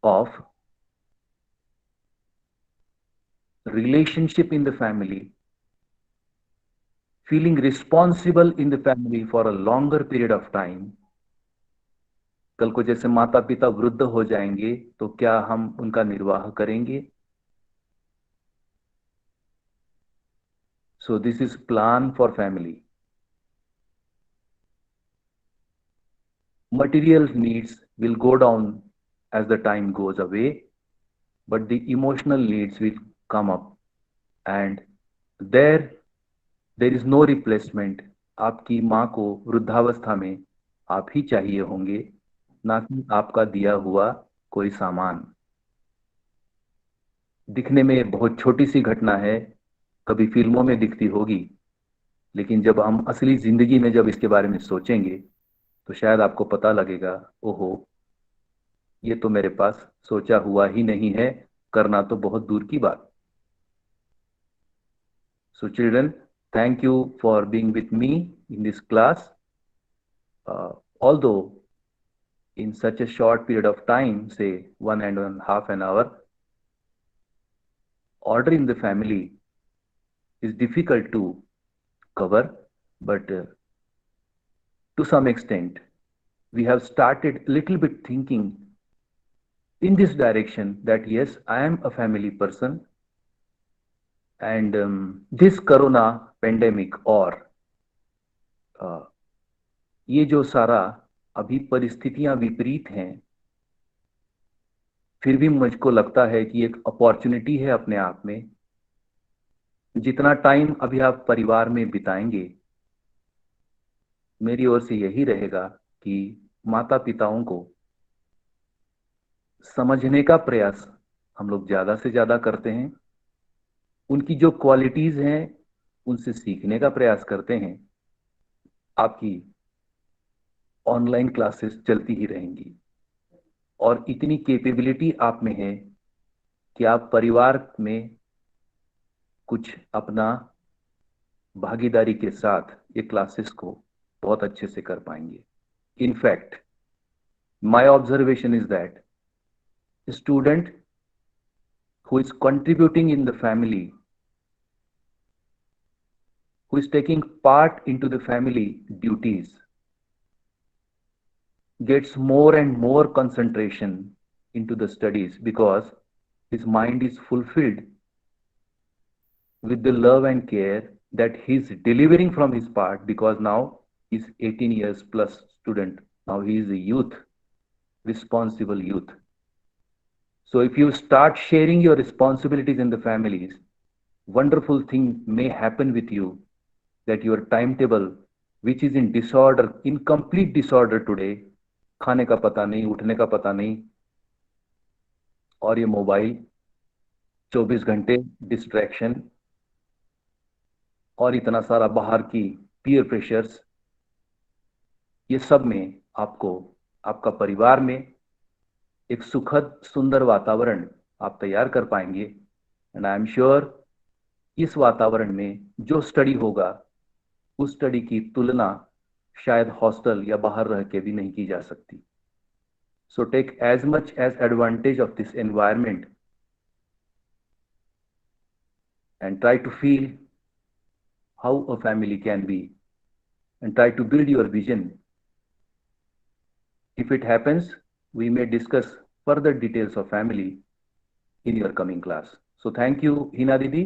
of relationship in the family, feeling responsible in the family for a longer period of time. कल को जैसे माता पिता वृद्ध हो जाएंगे तो क्या हम उनका निर्वाह करेंगे? So this is plan for family. Material needs will go down as the time goes away, but the emotional needs will come up, and there is no replacement. आपकी माँ को वृद्धावस्था में आप ही चाहिए होंगे, ना कि आपका दिया हुआ कोई सामान। दिखने में बहुत छोटी सी घटना है, कभी फिल्मों में दिखती होगी, लेकिन जब हम असली जिंदगी में जब इसके बारे में सोचेंगे तो शायद आपको पता लगेगा, ओहो, ये तो मेरे पास सोचा हुआ ही नहीं है, करना तो बहुत दूर की बात। So children, thank you for being with me in this class. Although in such a short period of time, say 1.5 an hour, order in the family is difficult to cover, but to some extent, we have started a little bit thinking in this direction that yes, I am a family person, and this corona pandemic और ये जो सारा अभी परिस्थितियां विपरीत हैं, फिर भी मुझको लगता है कि एक अपॉर्चुनिटी है अपने आप में। जितना टाइम अभी आप परिवार में बिताएंगे, मेरी ओर से यही रहेगा कि माता पिताओं को समझने का प्रयास हम लोग ज्यादा से ज्यादा करते हैं, उनकी जो क्वालिटीज हैं उनसे सीखने का प्रयास करते हैं। आपकी ऑनलाइन क्लासेस चलती ही रहेंगी और इतनी कैपेबिलिटी आप में है कि आप परिवार में कुछ अपना भागीदारी के साथ ये क्लासेस को बहुत अच्छे से कर पाएंगे। In fact my observation is that student who is contributing in the family, who is taking part into the family duties, gets more and more concentration into the studies because his mind is fulfilled with the love and care that he's delivering from his part, because now he's 18 years plus student. Now he is a youth, responsible youth. So if you start sharing your responsibilities in the families, wonderful thing may happen with you, that your timetable, which is in disorder, in complete disorder today, खाने का पता नहीं, उठने का पता नहीं, और ये मोबाइल 24 घंटे डिस्ट्रैक्शन, और इतना सारा बाहर की पीयर प्रेशर्स, ये सब में आपको आपका परिवार में एक सुखद सुंदर वातावरण आप तैयार कर पाएंगे। एंड आई एम श्योर इस वातावरण में जो स्टडी होगा, उस स्टडी की तुलना शायद हॉस्टल या बाहर रह के भी नहीं की जा सकती। So take as much as advantage of this environment and try to feel how a family can be, and try to build your vision. If it happens, we may discuss further details of family in your coming class. So thank you, Hina Didi.